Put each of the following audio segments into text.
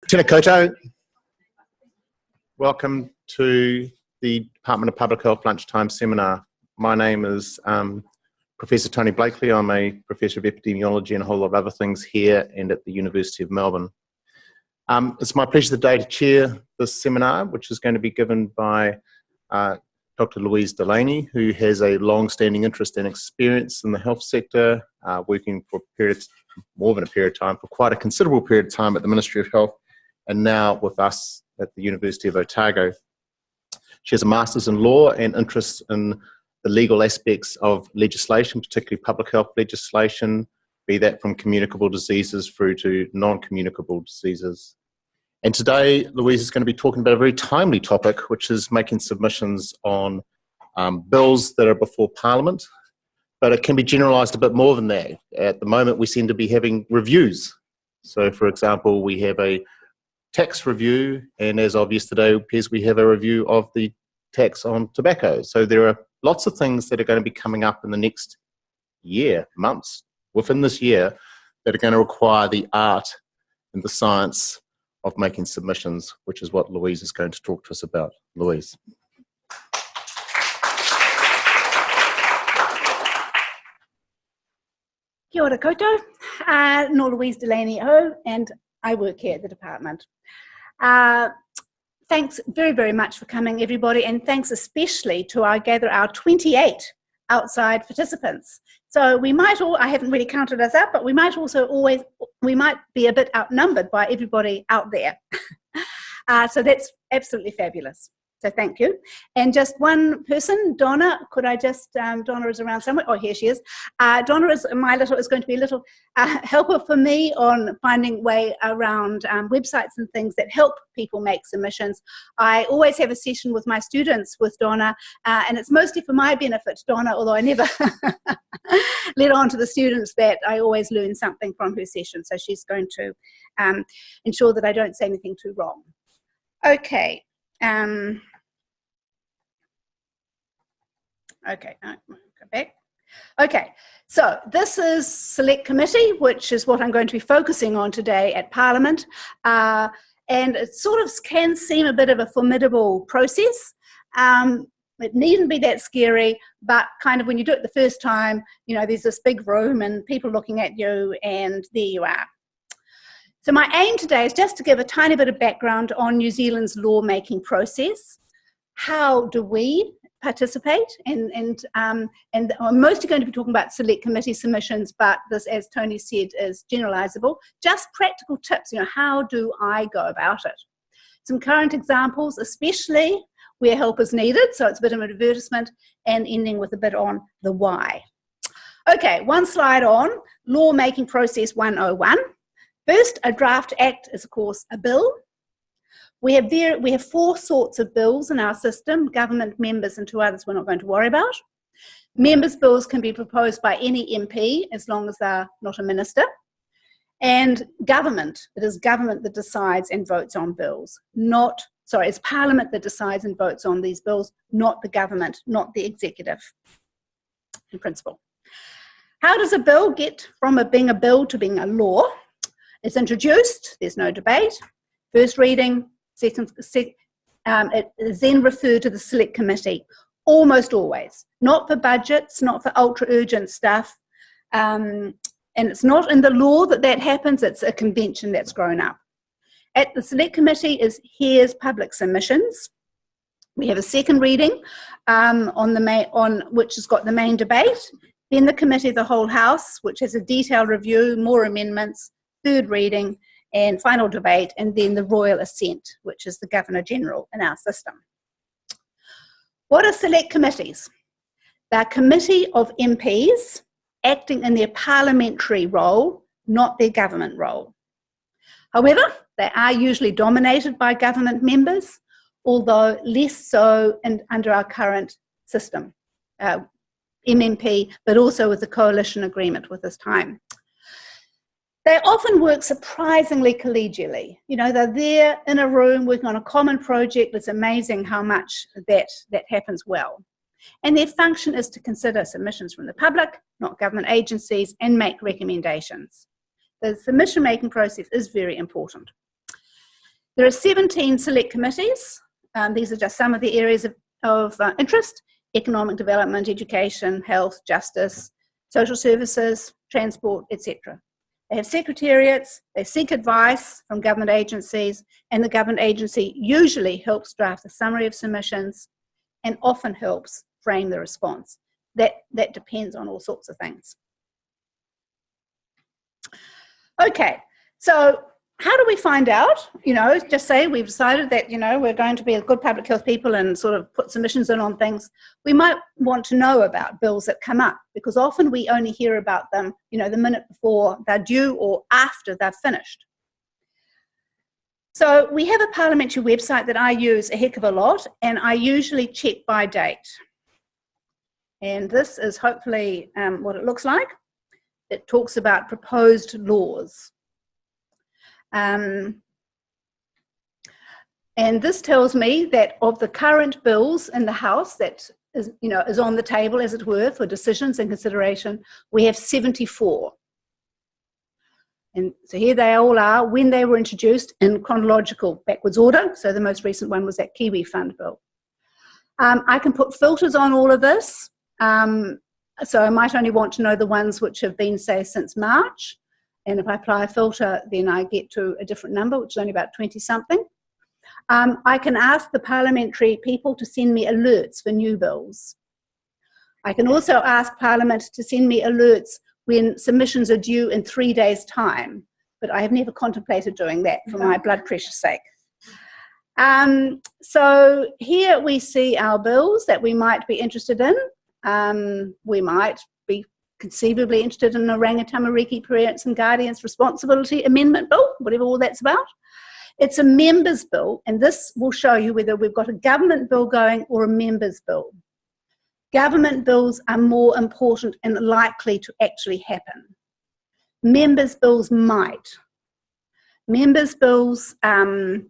Tēnā koutou. Welcome to the Department of Public Health Lunchtime Seminar. My name is Professor Tony Blakely. I'm a Professor of Epidemiology and a whole lot of other things here and at the University of Melbourne. It's my pleasure today to chair this seminar, which is going to be given by Dr. Louise Delany, who has a long-standing interest and experience in the health sector, working for more than a period of time, for quite a considerable period of time at the Ministry of Health, and now with us at the University of Otago. She has a master's in law and interests in the legal aspects of legislation, particularly public health legislation, be that from communicable diseases through to non-communicable diseases. And today, Louise is going to be talking about a very timely topic, which is making submissions on bills that are before Parliament, but it can be generalised a bit more than that. At the moment, we seem to be having reviews. So, for example, we have a tax review, and as of yesterday, it appears we have a review of the tax on tobacco. So there are lots of things that are going to be coming up in the next year, months, within this year, that are going to require the art and the science of making submissions, which is what Louise is going to talk to us about. Louise. Kia ora koutou, no Louise Delany and I work here at the department. Thanks very, very much for coming, everybody, and thanks especially to our 28 outside participants. So we might all, I haven't really counted us up, but we might be a bit outnumbered by everybody out there. So that's absolutely fabulous. So thank you. And just one person, Donna, could I just, Donna is around somewhere. Oh, here she is. Donna is going to be a little helper for me on finding way around websites and things that help people make submissions. I always have a session with my students with Donna, and it's mostly for my benefit, Donna, although I never let on to the students that I always learn something from her session. So she's going to ensure that I don't say anything too wrong. Okay. Okay, go back. Okay, so this is Select Committee, which is what I'm going to be focusing on today at Parliament. And it sort of can seem a bit of a formidable process. It needn't be that scary, but kind of when you do it the first time, you know, there's this big room and people looking at you, and there you are. So my aim today is just to give a tiny bit of background on New Zealand's lawmaking process. How do we participate? And I'm mostly going to be talking about select committee submissions, but this, as Tony said, is generalisable. Just practical tips, you know, how do I go about it? Some current examples, especially where help is needed, so it's a bit of an advertisement, and ending with a bit on the why. Okay, one slide on Lawmaking Process 101. First, a draft act is, of course, a bill. We have four sorts of bills in our system: government, members, and two others we're not going to worry about. Members' bills can be proposed by any MP as long as they're not a minister. And government, it is government that decides and votes on bills. It's Parliament that decides and votes on these bills, not the government, not the executive, in principle. How does a bill get from being a bill to being a law? It's introduced, there's no debate, first reading, it is then referred to the select committee, almost always. Not for budgets, not for ultra urgent stuff, and it's not in the law that happens, it's a convention that's grown up. At the select committee here's public submissions. We have a second reading which has got the main debate, then the committee of the whole house, which has a detailed review, more amendments, third reading and final debate, and then the royal assent, which is the Governor-General in our system. What are select committees? They're a committee of MPs acting in their parliamentary role, not their government role. However, they are usually dominated by government members, although less so under our current system, MMP, but also with the coalition agreement with this time. They often work surprisingly collegially. You know, they're there in a room working on a common project. It's amazing how much that happens well. And their function is to consider submissions from the public, not government agencies, and make recommendations. The submission making process is very important. There are 17 select committees. These are just some of the areas of interest: economic development, education, health, justice, social services, transport, etc. They have secretariats, they seek advice from government agencies, and the government agency usually helps draft a summary of submissions and often helps frame the response. That depends on all sorts of things. Okay, so how do we find out? Just say we've decided that, we're going to be a good public health people and sort of put submissions in on things. We might want to know about bills that come up, because often we only hear about them, the minute before they're due or after they're finished. So we have a parliamentary website that I use a heck of a lot, and I usually check by date. And this is hopefully what it looks like. It talks about proposed laws. And this tells me that of the current bills in the House that is on the table, as it were, for decisions and consideration, we have 74. And so here they all are when they were introduced in chronological backwards order. So the most recent one was that Kiwi Fund bill. I can put filters on all of this. So I might only want to know the ones which have been, say, since March. And if I apply a filter, then I get to a different number, which is only about 20-something. I can ask the parliamentary people to send me alerts for new bills. I can also ask Parliament to send me alerts when submissions are due in 3 days' time, but I have never contemplated doing that for my blood pressure's sake. So here we see our bills that we might be interested in. We might be conceivably interested in the Rangatamariki Parents and Guardians Responsibility Amendment Bill, whatever all that's about. It's a members' bill, and this will show you whether we've got a government bill going or a members' bill. Government bills are more important and likely to actually happen. Members' bills might. Members' bills are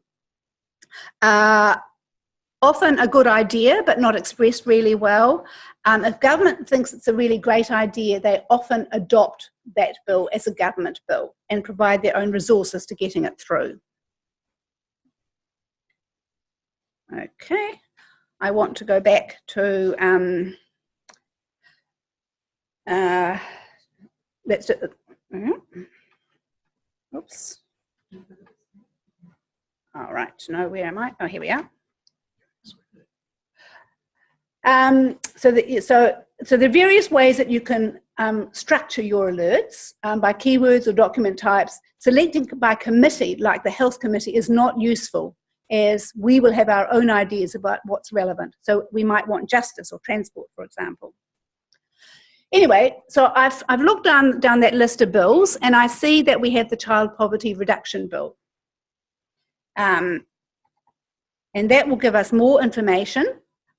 often a good idea, but not expressed really well. If government thinks it's a really great idea, they often adopt that bill as a government bill and provide their own resources to getting it through. Okay, I want to go back to, let's do, oops. All right, no, where am I? Oh, here we are. So there are various ways that you can structure your alerts by keywords or document types. Selecting by committee, like the Health Committee, is not useful, as we will have our own ideas about what's relevant. So we might want justice or transport, for example. Anyway, so I've looked down that list of bills, and I see that we have the Child Poverty Reduction Bill. And that will give us more information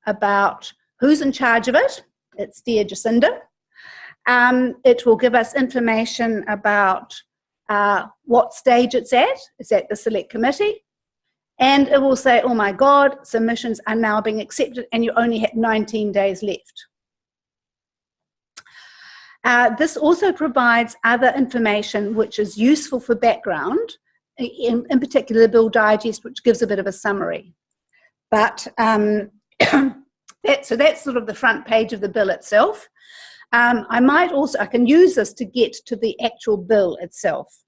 about who's in charge of it. It's dear Jacinda. It will give us information about what stage it's at. It's at the Select Committee. And it will say, oh my God, submissions are now being accepted and you only have 19 days left. This also provides other information which is useful for background, in particular the Bill Digest, which gives a bit of a summary. But so that's sort of the front page of the bill itself. I can use this to get to the actual bill itself.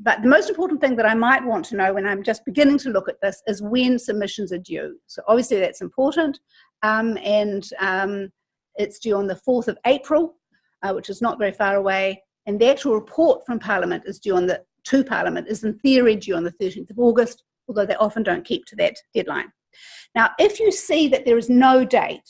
But the most important thing that I might want to know when I'm just beginning to look at this is when submissions are due. So obviously that's important, and it's due on the 4th of April, which is not very far away, and the actual report from Parliament is due to Parliament is in theory due on the 13th of August, although they often don't keep to that deadline. Now, if you see that there is no date,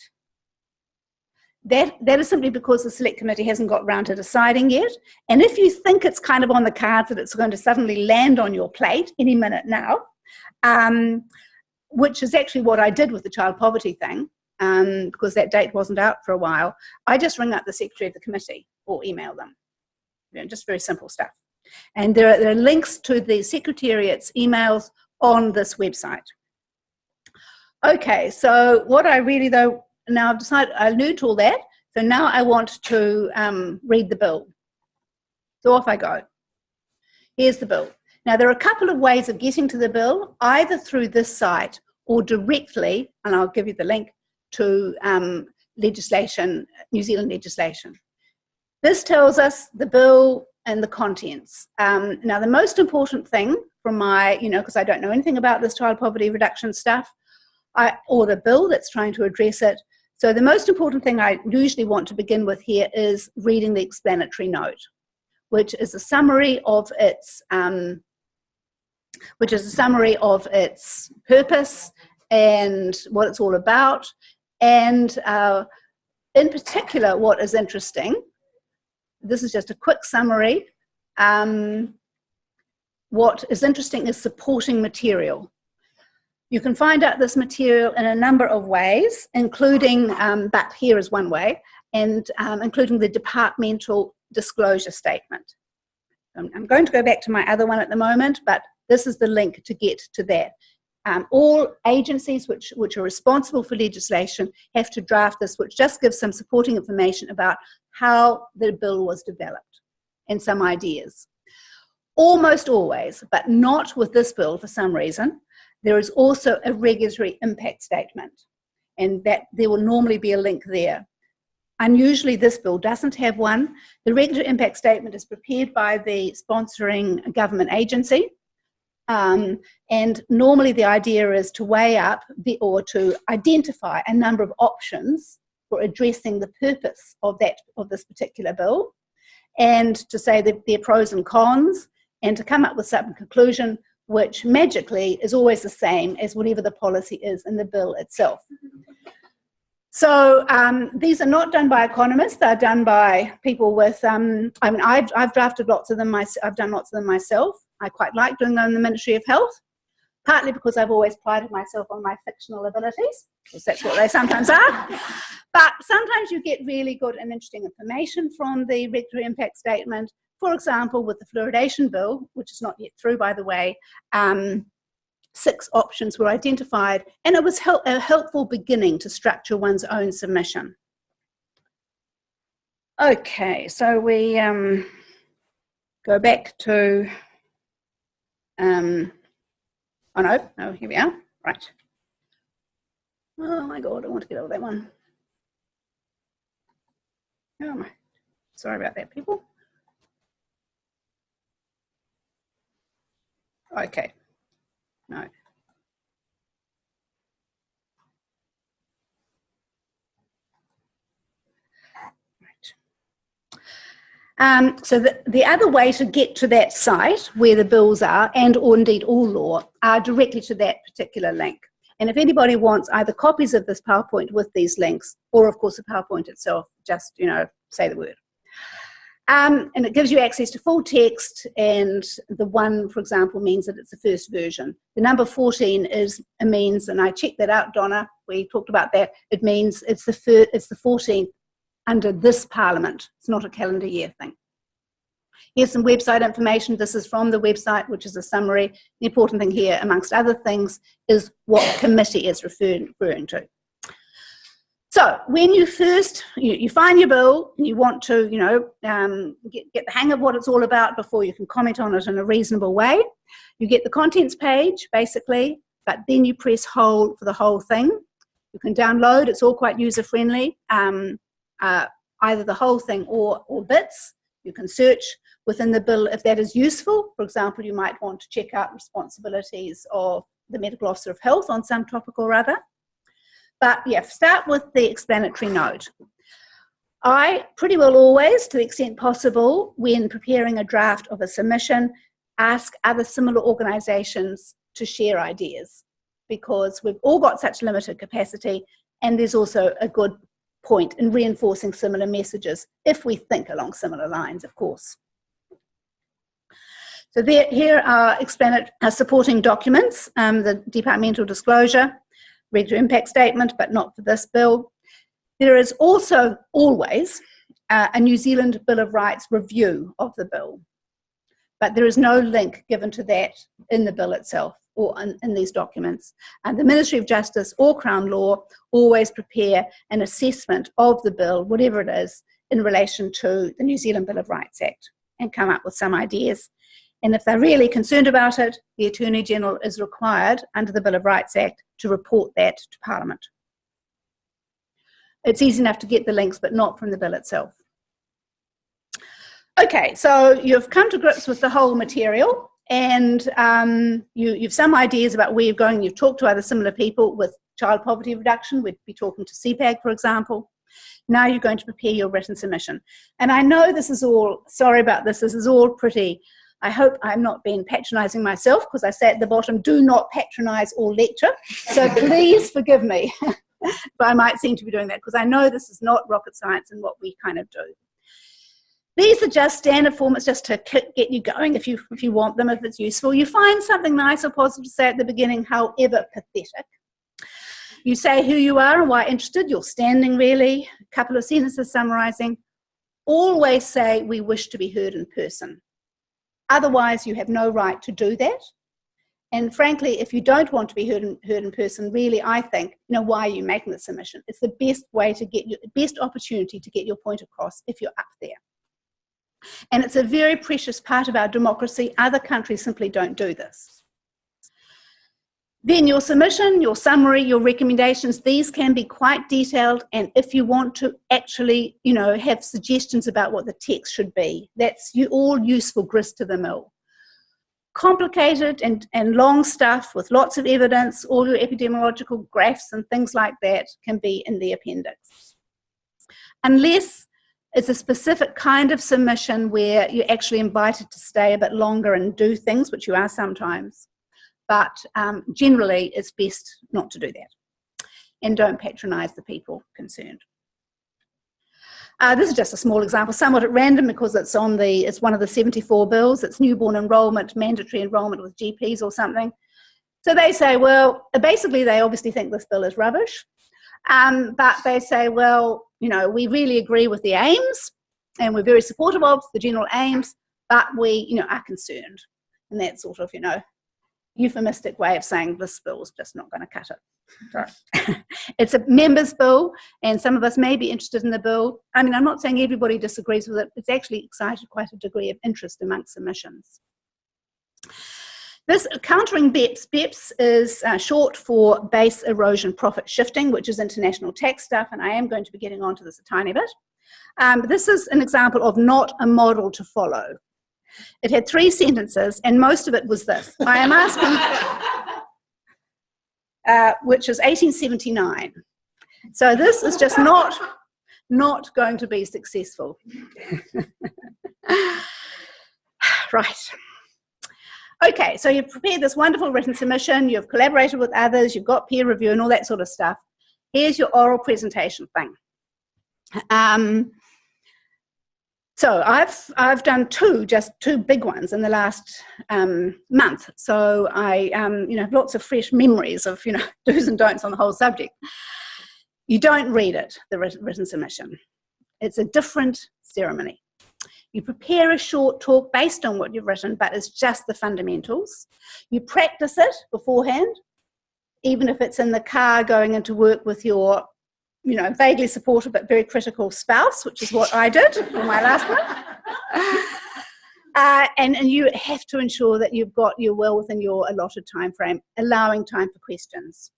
that is simply because the Select Committee hasn't got round to deciding yet. And if you think it's kind of on the cards that it's going to suddenly land on your plate any minute now, which is actually what I did with the child poverty thing, because that date wasn't out for a while, I just ring up the Secretary of the Committee or email them. Just very simple stuff. And there are links to the Secretariat's emails on this website. Okay, so what I really, though, now I've decided I knew all that, so now I want to read the bill. So off I go. Here's the bill. Now, there are a couple of ways of getting to the bill, either through this site or directly, and I'll give you the link, to legislation, New Zealand legislation. This tells us the bill and the contents. Now, the most important thing from my, because I don't know anything about this child poverty reduction stuff, or the bill that's trying to address it. So the most important thing I usually want to begin with here is reading the explanatory note, which is a summary of its purpose and what it's all about, and in particular, what is interesting. This is just a quick summary. What is interesting is supporting material. You can find out this material in a number of ways, including, but here is one way, and including the departmental disclosure statement. I'm going to go back to my other one at the moment, but this is the link to get to that. All agencies which are responsible for legislation have to draft this, which just gives some supporting information about how the bill was developed and some ideas. Almost always, but not with this bill for some reason, there is also a regulatory impact statement, and that there will normally be a link there. Unusually, this bill doesn't have one. The regulatory impact statement is prepared by the sponsoring government agency, and normally the idea is to weigh up or to identify a number of options for addressing the purpose of this particular bill, and to say that their pros and cons, and to come up with some conclusion which magically is always the same as whatever the policy is in the bill itself. So these are not done by economists, they're done by people with, I've drafted lots of them, I've done lots of them myself. I quite like doing them in the Ministry of Health, partly because I've always prided myself on my fictional abilities, because that's what they sometimes are. But sometimes you get really good and interesting information from the regulatory impact statement. For example, with the fluoridation bill, which is not yet through, by the way, 6 options were identified, and it was a helpful beginning to structure one's own submission. Okay, so we go back to, oh no, here we are, right. Oh my God, I want to get over that one. Oh my, sorry about that, people. Okay, no. So the other way to get to that site where the bills are, and or indeed all law, are directly to that particular link. And if anybody wants either copies of this PowerPoint with these links, or of course the PowerPoint itself, just, say the word. And it gives you access to full text, and the one, for example, means that it's the first version. The number 14 means, and I checked that out, Donna, we talked about that, it means it's the 14th under this Parliament. It's not a calendar year thing. Here's some website information. This is from the website, which is a summary. The important thing here, amongst other things, is what committee it's referring to. So when you first, you find your bill, and you want to, get the hang of what it's all about before you can comment on it in a reasonable way. You get the contents page, basically, but then you press hold for the whole thing. You can download, it's all quite user-friendly, either the whole thing or bits. You can search within the bill if that is useful. For example, you might want to check out responsibilities of the Medical Officer of Health on some topic or other. But yeah, start with the explanatory note. I pretty well always, to the extent possible, when preparing a draft of a submission, ask other similar organisations to share ideas, because we've all got such limited capacity, and there's also a good point in reinforcing similar messages if we think along similar lines, of course. So here are supporting documents, the departmental disclosure, regulatory impact statement, but not for this bill. There is also always a New Zealand Bill of Rights review of the bill, but there is no link given to that in the bill itself or in these documents. And the Ministry of Justice or Crown Law always prepare an assessment of the bill, whatever it is, in relation to the New Zealand Bill of Rights Act, and come up with some ideas. And if they're really concerned about it, the Attorney General is required under the Bill of Rights Act to report that to Parliament. It's easy enough to get the links, but not from the bill itself. Okay, so you've come to grips with the whole material, and you've some ideas about where you're going. You've talked to other similar people with child poverty reduction. We'd be talking to CPAG, for example. Now you're going to prepare your written submission. And I know this is all, sorry about this is all pretty, I hope I'm not being patronising myself, because I say at the bottom, do not patronise or lecture. So please forgive me. But I might seem to be doing that, because I know this is not rocket science and what we kind of do. These are just standard formats just to get you going if you want them, if it's useful. You find something nice or positive to say at the beginning, however pathetic. You say who you are and why interested, your standing really, a couple of sentences summarising. Always say we wish to be heard in person. Otherwise, you have no right to do that. And frankly, if you don't want to be heard in person, really, I think, why are you making the submission? It's the best way to get best opportunity to get your point across if you're up there. And it's a very precious part of our democracy. Other countries simply don't do this. Then your submission, your summary, your recommendations, these can be quite detailed. And if you want to actually, have suggestions about what the text should be, that's all useful grist to the mill. Complicated and long stuff with lots of evidence, all your epidemiological graphs and things like that can be in the appendix. Unless it's a specific kind of submission where you're actually invited to stay a bit longer and do things, which you are sometimes. But generally, it's best not to do that. And don't patronise the people concerned. This is just a small example, somewhat at random, because it's one of the 74 bills. It's newborn enrolment, mandatory enrolment with GPs or something. So they say, well, basically they obviously think this bill is rubbish. But they say, well, we really agree with the aims and we're very supportive of the general aims, but we, are concerned. And that sort of, euphemistic way of saying this bill is just not going to cut it. So, it's a members' bill, and some of us may be interested in the bill. I mean, I'm not saying everybody disagrees with it. It's actually excited quite a degree of interest amongst submissions. This countering BEPS. BEPS is short for base erosion profit shifting, which is international tax stuff, and I am going to be getting onto this a tiny bit. This is an example of not a model to follow. It had 3 sentences, and most of it was this. I am asking, which is 1879. So this is just not going to be successful. Right. Okay, so you've prepared this wonderful written submission, you've collaborated with others, you've got peer review and all that sort of stuff. Here's your oral presentation thing. So I've done just two big ones in the last month. So I have lots of fresh memories of do's and don'ts on the whole subject. You don't read it, the written submission. It's a different ceremony. You prepare a short talk based on what you've written, but it's just the fundamentals. You practice it beforehand, even if it's in the car going into work with your vaguely supportive but very critical spouse, which is what I did for my last one. And you have to ensure that you're well within your allotted time frame, allowing time for questions.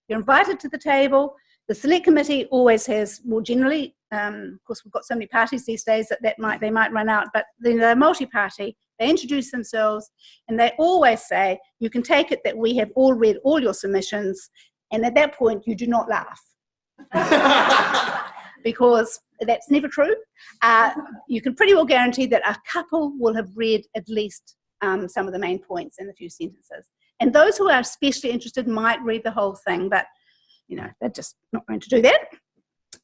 You're invited to the table. The select committee always has, more generally, of course we've got so many parties these days that they might run out, but they're multi-party. They introduce themselves and they always say, you can take it that we have all read all your submissions, and at that point you do not laugh. Because that's never true. You can pretty well guarantee that a couple will have read at least some of the main points in a few sentences. And those who are especially interested might read the whole thing, but they're just not going to do that.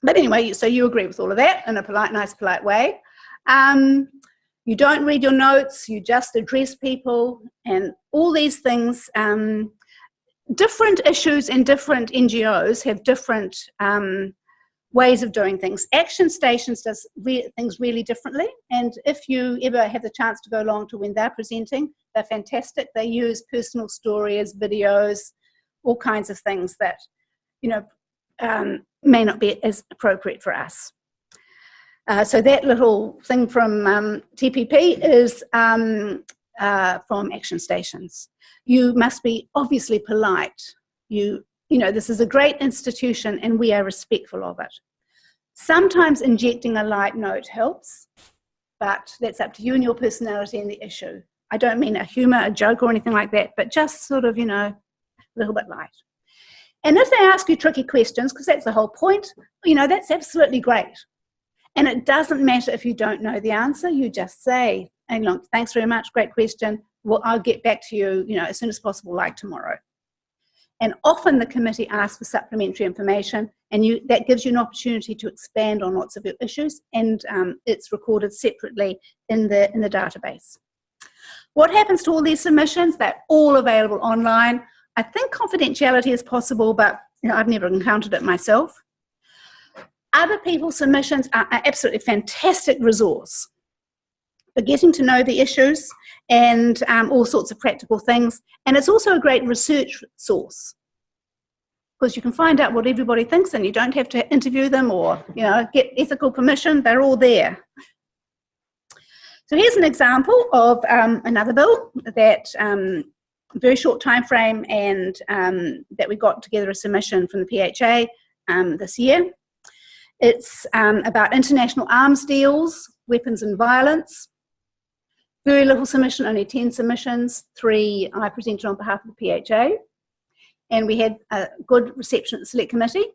But anyway, so you agree with all of that in a nice, polite way. You don't read your notes, you just address people, and all these things. Different issues in different NGOs have different ways of doing things. Action Stations does things really differently, and if you ever have the chance to go along to when they're presenting, they're fantastic. They use personal stories, videos, all kinds of things that may not be as appropriate for us. So that little thing from TPP is from action stations. You must be obviously polite. You know, this is a great institution and we are respectful of it. Sometimes injecting a light note helps, but that's up to you and your personality and the issue. I don't mean a humour, a joke or anything like that, but just sort of, you know, a little bit light. And if they ask you tricky questions, because that's the whole point, you know, that's absolutely great. And it doesn't matter if you don't know the answer, you just say, and look, thanks very much, great question. Well, I'll get back to you, you know, as soon as possible, like tomorrow. And often the committee asks for supplementary information, and that gives you an opportunity to expand on lots of your issues, and it's recorded separately in the database. What happens to all these submissions? They're all available online. I think confidentiality is possible, but you know, I've never encountered it myself. Other people's submissions are an absolutely fantastic resource for getting to know the issues and all sorts of practical things. And it's also a great research source because you can find out what everybody thinks and you don't have to interview them or, you know, get ethical permission. They're all there. So here's an example of another bill that very short time frame and that we got together a submission from the PHA this year. It's about international arms deals, weapons and violence. Very little submission, only 10 submissions, 3 I presented on behalf of the PHA. And we had a good reception at the Select Committee.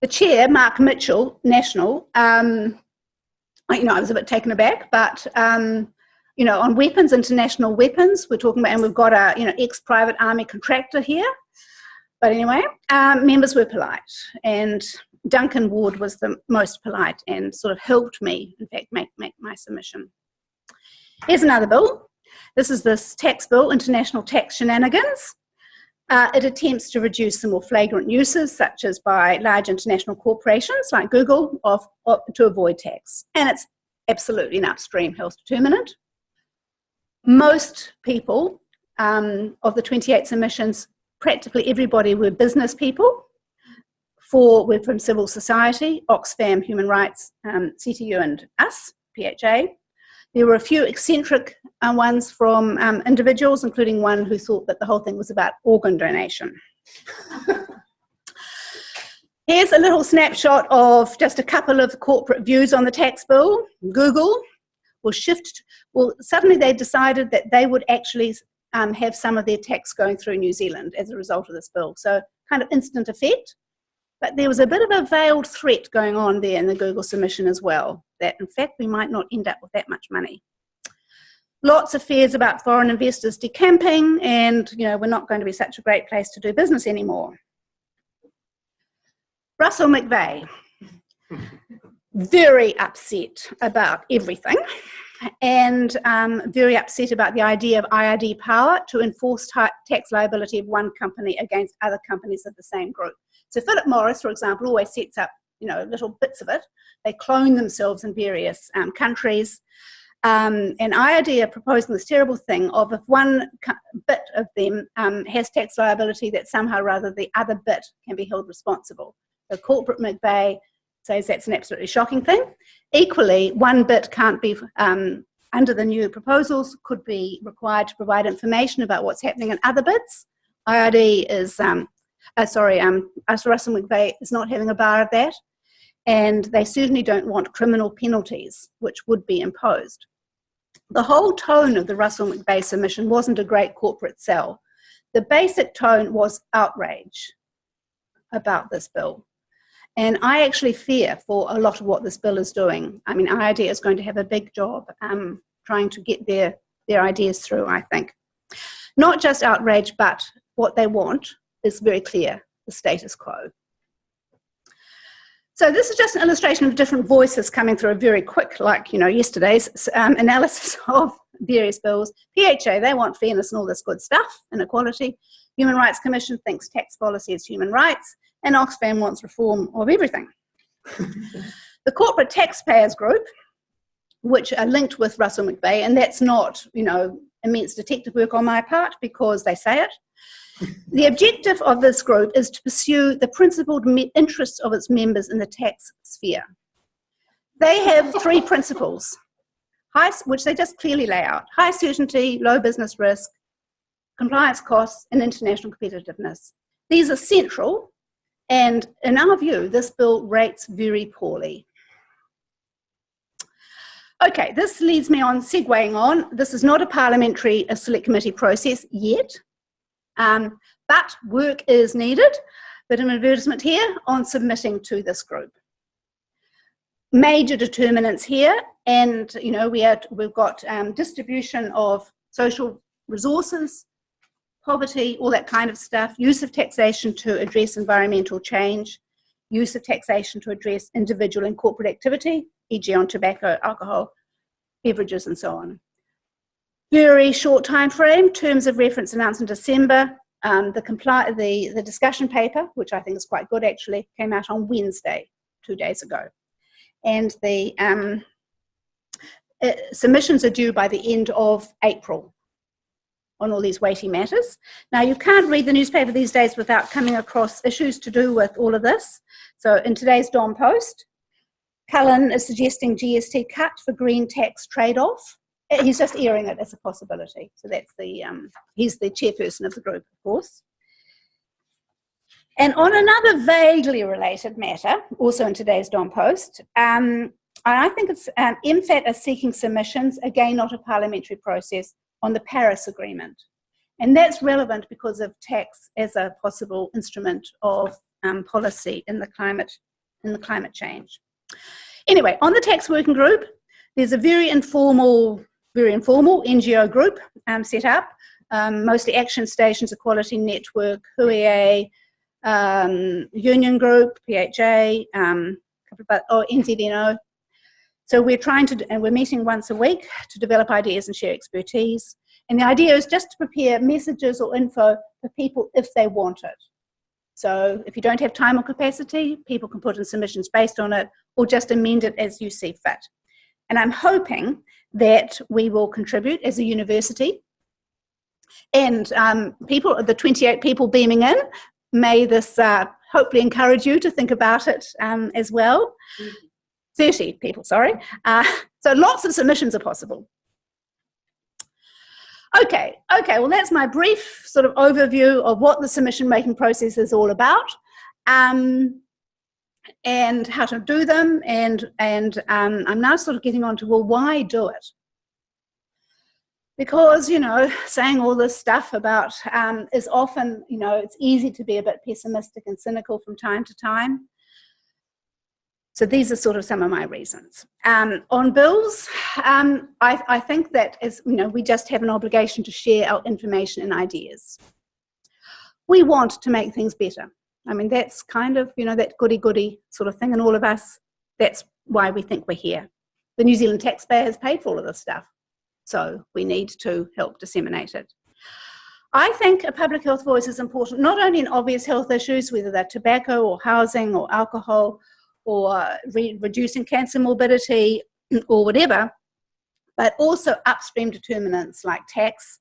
The chair, Mark Mitchell, National, you know, I was a bit taken aback, but, you know, on weapons, international weapons, we're talking about, and we've got a, you know, ex-private army contractor here. But anyway, members were polite, and Duncan Ward was the most polite and sort of helped me, in fact, make my submission. Here's another bill. This is this tax bill, International Tax Shenanigans. It attempts to reduce some more flagrant uses, such as by large international corporations like Google, to avoid tax. And it's absolutely an upstream health determinant. Most people of the 28 submissions, practically everybody were business people. 4 were from civil society, Oxfam, Human Rights, CTU and us, PHA. There were a few eccentric ones from individuals, including one who thought that the whole thing was about organ donation. Here's a little snapshot of just a couple of corporate views on the tax bill. Google will shift, well, suddenly they decided that they would actually have some of their tax going through New Zealand as a result of this bill. So kind of instant effect. But there was a bit of a veiled threat going on there in the Google submission as well, that in fact we might not end up with that much money. Lots of fears about foreign investors decamping and, you know, we're not going to be such a great place to do business anymore. Russell McVeigh, very upset about everything and very upset about the idea of IRD power to enforce tax liability of one company against other companies of the same group. So Philip Morris, for example, always sets up, you know, little bits of it. They clone themselves in various countries. And IRD are proposing this terrible thing of if one bit of them has tax liability, that somehow or other the other bit can be held responsible. So corporate McVeigh says that's an absolutely shocking thing. Equally, one bit can't be, under the new proposals, could be required to provide information about what's happening in other bits. IRD is... Russell McVeigh is not having a bar of that, and they certainly don't want criminal penalties, which would be imposed. The whole tone of the Russell McVeigh submission wasn't a great corporate sell. The basic tone was outrage about this bill. And I actually fear for a lot of what this bill is doing. I mean, IRD is going to have a big job trying to get their ideas through, I think. Not just outrage, but what they want is very clear, the status quo. So this is just an illustration of different voices coming through a very quick, like, you know, yesterday's analysis of various bills. PHA, they want fairness and all this good stuff, inequality. Human Rights Commission thinks tax policy is human rights, and Oxfam wants reform of everything. The corporate taxpayers group, which are linked with Russell McVeigh, and that's not, you know, immense detective work on my part because they say it. The objective of this group is to pursue the principled interests of its members in the tax sphere. They have 3 principles. which they just clearly lay out: high certainty, low business risk, compliance costs, and international competitiveness. These are central, and in our view, this bill rates very poorly. Okay, this leads me on, segueing on. This is not a parliamentary select committee process yet, but work is needed. Bit of an advertisement here on submitting to this group. Major determinants here, and you know, we've got distribution of social resources, poverty, all that kind of stuff, use of taxation to address environmental change, use of taxation to address individual and corporate activity, e.g. on tobacco, alcohol, beverages, and so on. Very short time frame, terms of reference announced in December. The discussion paper, which I think is quite good actually, came out on Wednesday, 2 days ago. And the submissions are due by the end of April on all these weighty matters. Now, you can't read the newspaper these days without coming across issues to do with all of this. So in today's Don Post, Cullen is suggesting GST cut for green tax trade-off. He's just airing it as a possibility. So that's the, he's the chairperson of the group, of course. And on another vaguely related matter, also in today's Don Post, I think it's MFAT are seeking submissions, again not a parliamentary process, on the Paris Agreement. And that's relevant because of tax as a possible instrument of policy in the climate change. Anyway, on the tax working group, there's a very informal NGO group set up, mostly Action Stations, Equality Network, HUIA, Union Group, PHA, NZNO. So we're trying to, and we're meeting once a week to develop ideas and share expertise. And the idea is just to prepare messages or info for people if they want it. So if you don't have time or capacity, people can put in submissions based on it or just amend it as you see fit. And I'm hoping that we will contribute as a university. And the 28 people beaming in, may this hopefully encourage you to think about it as well. 30 people, sorry. So lots of submissions are possible. Okay, well that's my brief sort of overview of what the submission making process is all about, and how to do them, and I'm now sort of getting on to, well, why do it? Because, you know, saying all this stuff about is often, you know, it's easy to be a bit pessimistic and cynical from time to time. So these are sort of some of my reasons. On bills, I think that, as you know, we just have an obligation to share our information and ideas. We want to make things better. I mean, that's kind of, you know, that goody-goody sort of thing in all of us. That's why we think we're here. The New Zealand taxpayer has paid for all of this stuff. So we need to help disseminate it. I think a public health voice is important, not only in obvious health issues, whether they're tobacco or housing or alcohol, or reducing cancer morbidity or whatever, but also upstream determinants like tax,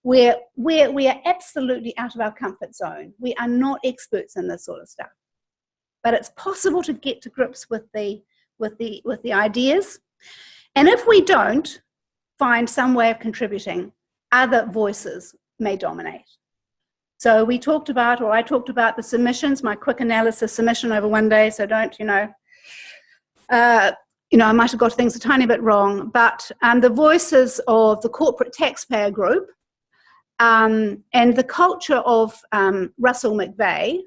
where we are absolutely out of our comfort zone. We are not experts in this sort of stuff, but it's possible to get to grips with the ideas. And if we don't find some way of contributing, other voices may dominate. So I talked about the submissions, my quick analysis submission over 1 day, so don't, I might have got things a tiny bit wrong, but the voices of the corporate taxpayer group and the culture of Russell McVeigh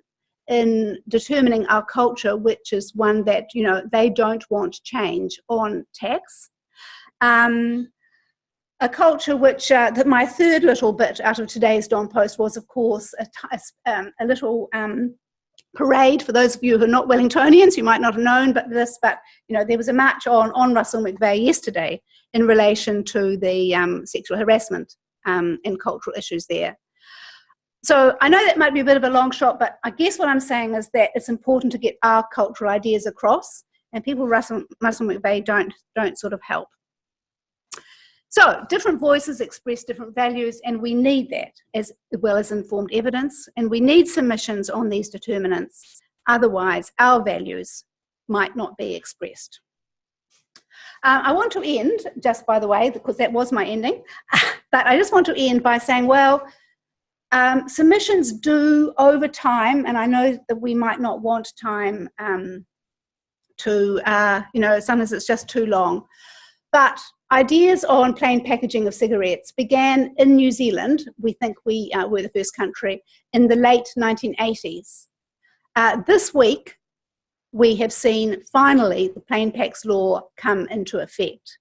in determining our culture, which is one that, you know, they don't want change on tax. A culture which, that my third little bit out of today's Don Post was, of course, a little parade. For those of you who are not Wellingtonians, you might not have known, but you know, there was a march on Russell McVeigh yesterday in relation to the sexual harassment and cultural issues there. So I know that might be a bit of a long shot, but I guess what I'm saying is that it's important to get our cultural ideas across, and people Russell McVeigh don't sort of help. So different voices express different values, and we need that as well as informed evidence, and we need submissions on these determinants. Otherwise, our values might not be expressed. I want to end, just by the way, because that was my ending, but I just want to end by saying, well, submissions do over time, and I know that we might not want time sometimes it's just too long, but ideas on plain packaging of cigarettes began in New Zealand. We think we were the first country in the late 1980s. This week, we have seen finally the plain packs law come into effect.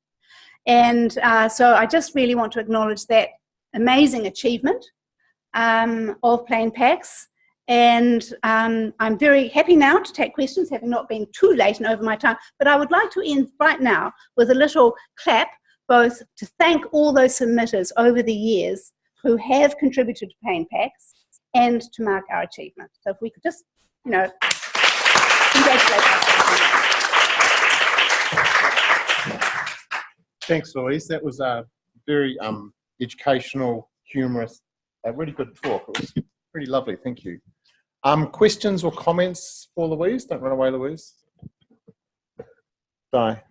And so I just really want to acknowledge that amazing achievement of plain packs. And I'm very happy now to take questions, having not been too late and over my time. But I would like to end right now with a little clap, both to thank all those submitters over the years who have contributed to plain packs and to mark our achievement. So if we could just, congratulate us. Thanks, Louise. That was a very educational, humorous, really good talk. It was pretty lovely. Thank you. Questions or comments for Louise? Don't run away, Louise. Bye.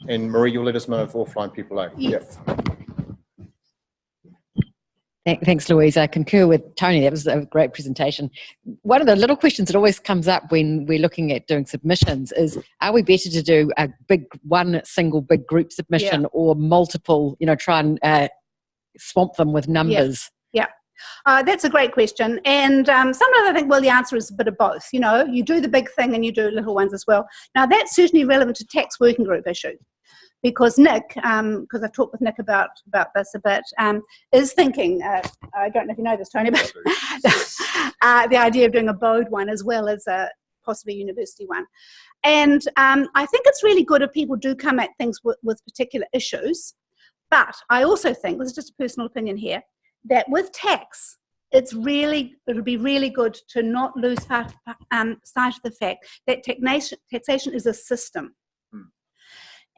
And Marie, you'll let us know if offline people are. Yes. Yep. Thanks, Louise. I concur with Tony. That was a great presentation. One of the little questions that always comes up when we're looking at doing submissions is, are we better to do one single big group submission or multiple, try and swamp them with numbers? Yeah. That's a great question. And sometimes I think, well, the answer is a bit of both. You do the big thing and you do little ones as well. Now, that's certainly relevant to tax working group issues. Because Nick, because I've talked with Nick about this a bit, is thinking, I don't know if you know this, Tony, but the idea of doing a bode one as well as a possibly university one. And I think it's really good if people do come at things with particular issues. But I also think, this is just a personal opinion here, that with tax, it'll be really good to not lose sight of the fact that taxation is a system.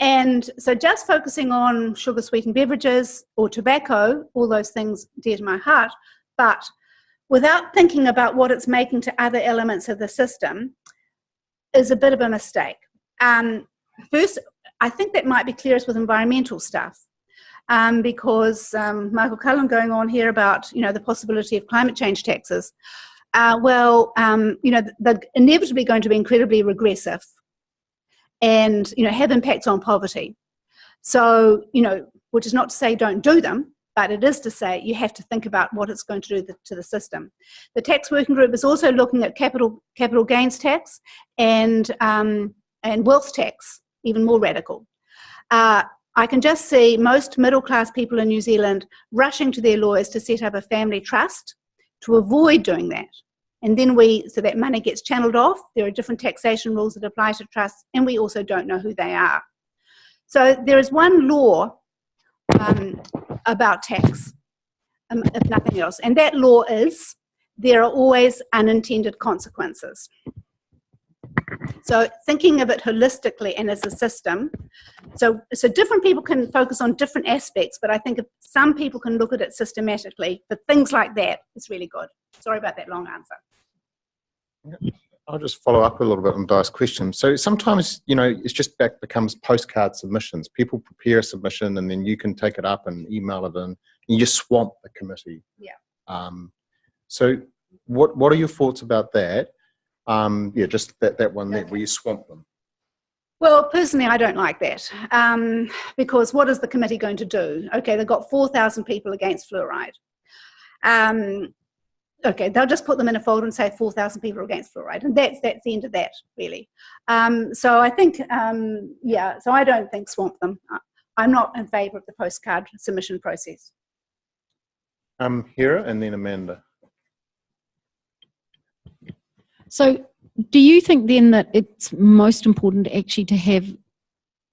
And so just focusing on sugar-sweetened beverages or tobacco, all those things dear to my heart, but without thinking about what it's making to other elements of the system is a bit of a mistake. First, I think that might be clearest with environmental stuff, because Michael Cullen going on here about, the possibility of climate change taxes. They're inevitably going to be incredibly regressive and have impacts on poverty. So, which is not to say don't do them, but it is to say you have to think about what it's going to do to the system. The tax working group is also looking at capital gains tax and wealth tax, even more radical. I can just see most middle class people in New Zealand rushing to their lawyers to set up a family trust to avoid doing that. And then so that money gets channeled off. There are different taxation rules that apply to trusts, and we also don't know who they are. So there is one law about tax, if nothing else, and that law is there are always unintended consequences. So thinking of it holistically and as a system, so different people can focus on different aspects, but I think if some people can look at it systematically, for things like that, it's really good. Sorry about that long answer. I'll just follow up a little bit on Di's question. So sometimes, it's just becomes postcard submissions. People prepare a submission and then you can take it up and email it in, and you just swamp the committee. Yeah. So what are your thoughts about that? Just that one there where you swamp them. Well, personally, I don't like that, because what is the committee going to do? Okay, they've got 4,000 people against fluoride. Okay, they'll just put them in a folder and say 4,000 people are against fluoride, and that's the end of that, really. So I think, so I don't think swamp them. I'm not in favour of the postcard submission process. Hera and then Amanda. So do you think then that it's most important actually to have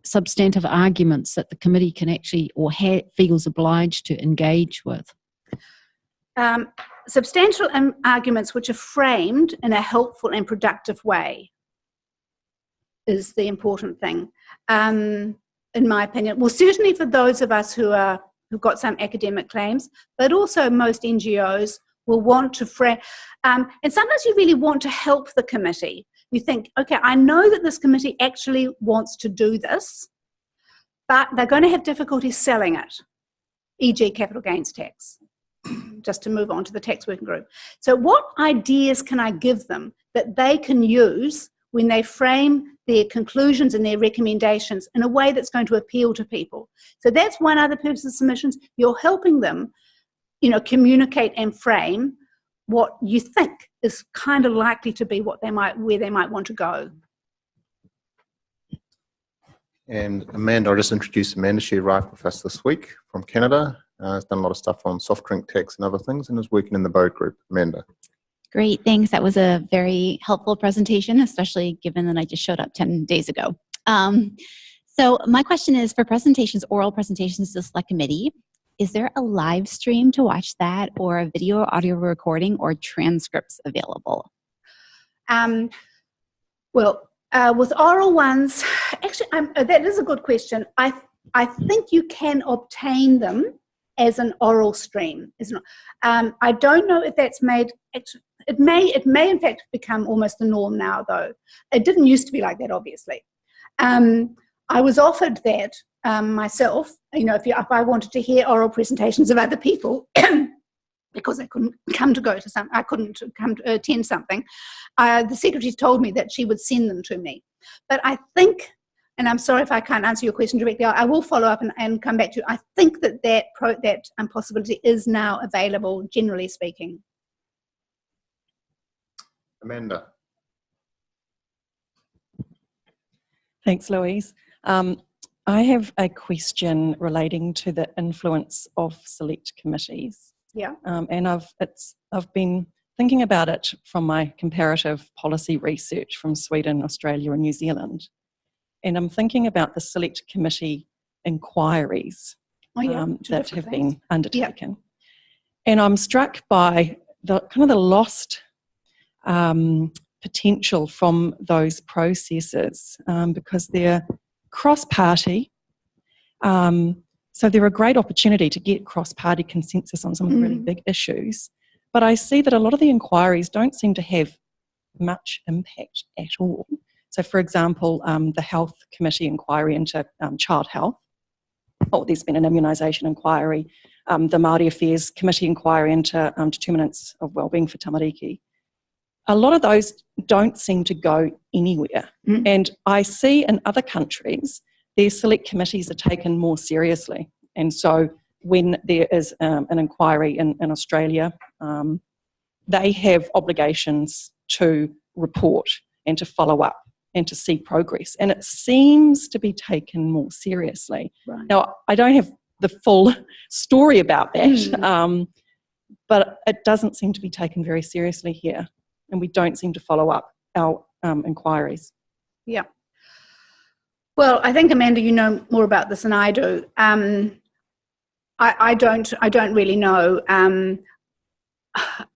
substantive arguments that the committee can actually feels obliged to engage with? Substantial arguments which are framed in a helpful and productive way is the important thing, in my opinion. Well, certainly for those of us who've got some academic claims, but also most NGOs will want to frame, and sometimes you really want to help the committee. You think, okay, I know that this committee actually wants to do this, but they're going to have difficulty selling it, e.g. capital gains tax, just to move on to the tax working group. So what ideas can I give them that they can use when they frame their conclusions and their recommendations in a way that's going to appeal to people? So that's one other purpose of submissions. You're helping them, communicate and frame what you think is kind of likely to be where they might want to go. And Amanda, I just introduced Amanda. She arrived with us this week from Canada. Has done a lot of stuff on soft drink tax and other things, and is working in the boat group. Amanda. Great, thanks. That was a very helpful presentation, especially given that I just showed up 10 days ago. So my question is, for presentations, oral presentations to the select committee, is there a live stream to watch that, or a video or audio recording, or transcripts available? With oral ones, actually, that is a good question. I think you can obtain them as an oral stream. I don't know if that's made. It may in fact become almost the norm now, though. It didn't used to be like that, obviously. I was offered that myself. If I wanted to hear oral presentations of other people, because I couldn't come to attend something. The secretary told me that she would send them to me. But I think, and I'm sorry if I can't answer your question directly, I will follow up and come back to you. I think that possibility is now available, generally speaking. Amanda. Thanks, Louise. I have a question relating to the influence of select committees. Yeah. And I've been thinking about it from my comparative policy research from Sweden, Australia, and New Zealand. And I'm thinking about the select committee inquiries that have been undertaken. Yeah. And I'm struck by the lost potential from those processes because they're cross-party. So they're a great opportunity to get cross-party consensus on some of the really big issues. But I see that a lot of the inquiries don't seem to have much impact at all. So, for example, the Health Committee inquiry into child health. There's been an immunisation inquiry. The Māori Affairs Committee inquiry into determinants of wellbeing for tamariki. A lot of those don't seem to go anywhere. And I see in other countries, their select committees are taken more seriously. And so when there is an inquiry in Australia, they have obligations to report and to follow up and to see progress. And it seems to be taken more seriously. Right. Now, I don't have the full story about that, but it doesn't seem to be taken very seriously here. And we don't seem to follow up our inquiries. Yeah. Well, I think, Amanda, you know more about this than I do. I don't really know.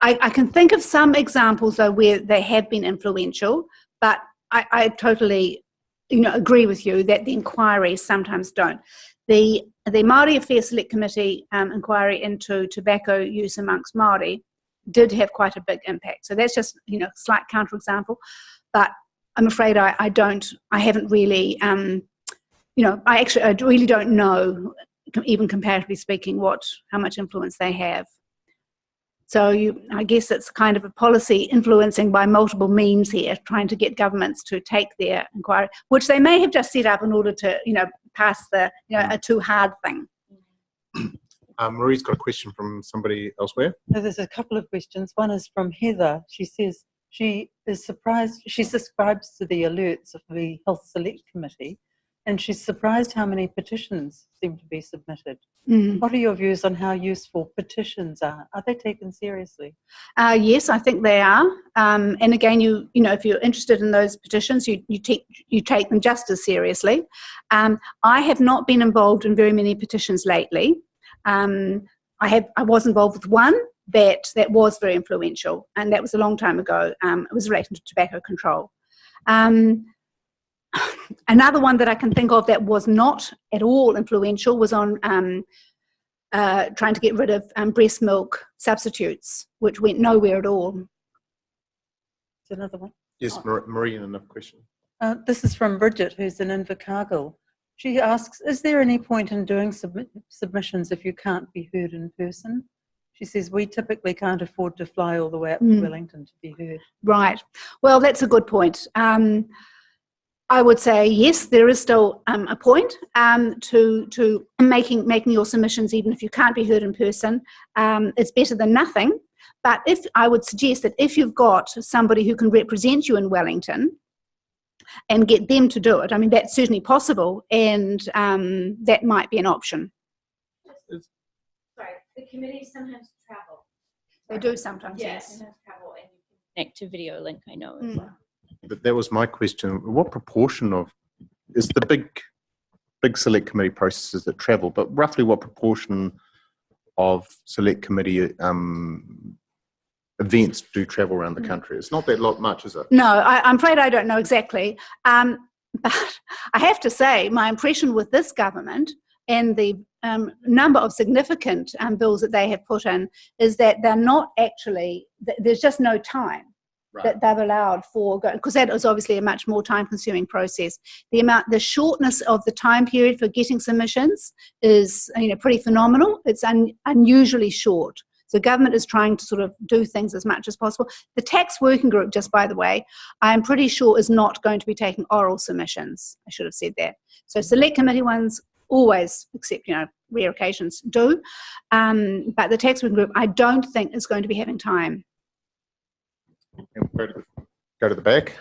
I can think of some examples, though, where they have been influential, but I totally, agree with you that the inquiries sometimes don't. The Māori Affairs Select Committee inquiry into tobacco use amongst Māori did have quite a big impact. So that's just, a slight counterexample. But I'm afraid I haven't really, I really don't know, even comparatively speaking, how much influence they have. So I guess it's kind of a policy influencing by multiple means here, trying to get governments to take their inquiry, which they may have just set up in order to, pass the, a too hard thing. Marie's got a question from somebody elsewhere. So there's a couple of questions. One is from Heather. She says she is surprised. She subscribes to the alerts of the Health Select Committee, and she's surprised how many petitions seem to be submitted. What are your views on how useful petitions are? Are they taken seriously? Yes, I think they are. And again, if you're interested in those petitions, you take them just as seriously. I have not been involved in very many petitions lately. I was involved with one that was very influential, and that was a long time ago. It was related to tobacco control. Another one that I can think of that was not at all influential was on trying to get rid of breast milk substitutes, which went nowhere at all. Another one? Yes, Marie, another question. This is from Bridget, who's in Invercargill. She asks, is there any point in doing submissions if you can't be heard in person? She says, we typically can't afford to fly all the way up to Wellington to be heard. Right. Well, that's a good point. I would say, yes, there is still a point to making your submissions even if you can't be heard in person. It's better than nothing. But I would suggest that if you've got somebody who can represent you in Wellington and get them to do it, I mean, that's certainly possible, and that might be an option. Sorry, the committees sometimes travel. They do sometimes, yes. Sometimes travel, and you can connect to video link, I know, as well. But that was my question. What proportion of is the big select committee processes that travel? But roughly, what proportion of select committee events do travel around the country? It's not that much, is it? No, I'm afraid I don't know exactly. But I have to say, my impression with this government and the number of significant bills that they have put in is that they're not actually. There's just no time. That they've allowed for, because that is obviously a much more time-consuming process. The shortness of the time period for getting submissions is, pretty phenomenal. It's unusually short. So government is trying to sort of do things as much as possible. The tax working group, just by the way, I'm pretty sure is not going to be taking oral submissions. I should have said that. So select committee ones always, except rare occasions, do. But the tax working group, I don't think is going to be having time. And go to the back.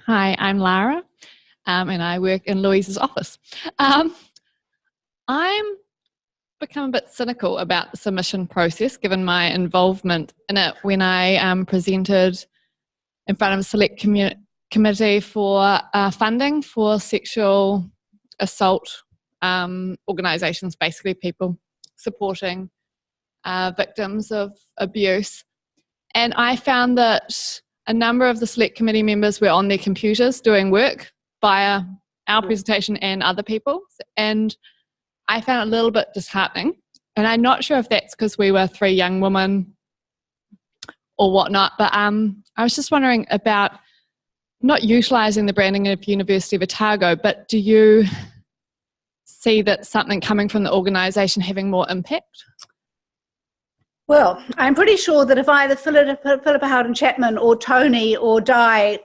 Hi, I'm Lara, and I work in Louise's office. I'm become a bit cynical about the submission process, given my involvement in it when I presented in front of a select committee for funding for sexual assault organisations, basically people supporting victims of abuse. And I found that a number of the select committee members were on their computers doing work via our presentation and other people's, and I found it a little bit disheartening. And I'm not sure if that's because we were three young women or whatnot, but I was just wondering about not utilising the branding of University of Otago, but do you see that something coming from the organisation having more impact? Well, I'm pretty sure that if either Philippa Howden-Chapman or Tony or Di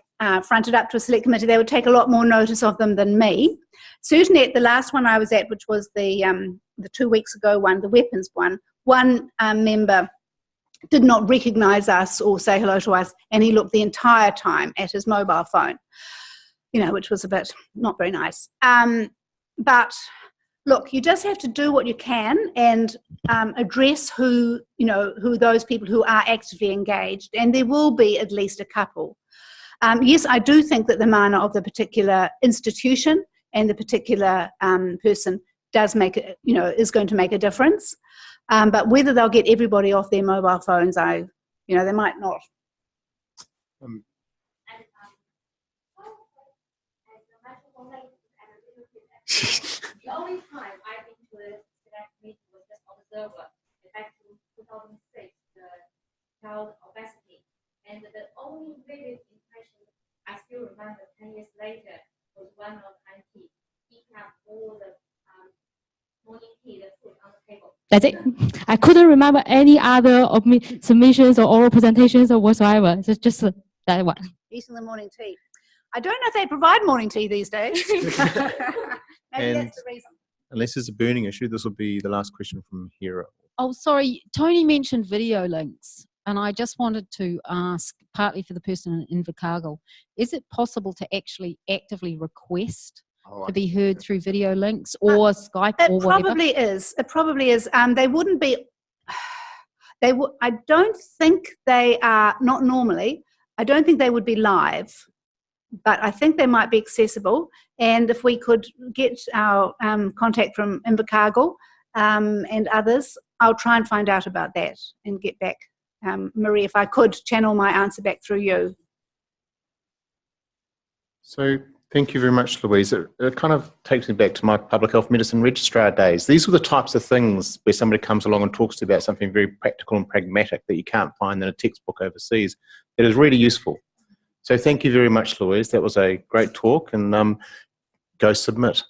fronted up to a select committee, they would take a lot more notice of them than me. Certainly at the last one I was at, which was the 2 weeks ago one, the weapons one member did not recognise us or say hello to us, and he looked the entire time at his mobile phone, which was a bit not very nice. But look, you just have to do what you can and address who those people who are actively engaged, and there will be at least a couple. Yes, I do think that the mana of the particular institution and the particular person does is going to make a difference. But whether they'll get everybody off their mobile phones, they might not. The only time I've been to a select meeting was just observer, back to 2006, the child obesity. And the only vivid impression I still remember 10 years later was one of auntie eating up all the morning tea, the food on the table. That's it. I couldn't remember any other of submissions or oral presentations or whatsoever. It's just that one. Eating the morning tea. I don't know if they provide morning tea these days. Maybe that's the reason. Unless there's a burning issue, this will be the last question from Hera. Oh, sorry. Tony mentioned video links, and I just wanted to ask, partly for the person in Invercargill, is it possible to actually actively request to be heard through video links or Skype or whatever? It probably is. They wouldn't be. I don't think they are. Not normally. I don't think they would be live, but I think they might be accessible. And if we could get our contact from Invercargill and others, I'll try and find out about that and get back. Marie, if I could channel my answer back through you. So thank you very much, Louise. It kind of takes me back to my public health medicine registrar days. These were the types of things where somebody comes along and talks to you about something very practical and pragmatic that you can't find in a textbook overseas. It is really useful. So thank you very much, Louise. That was a great talk, and go submit.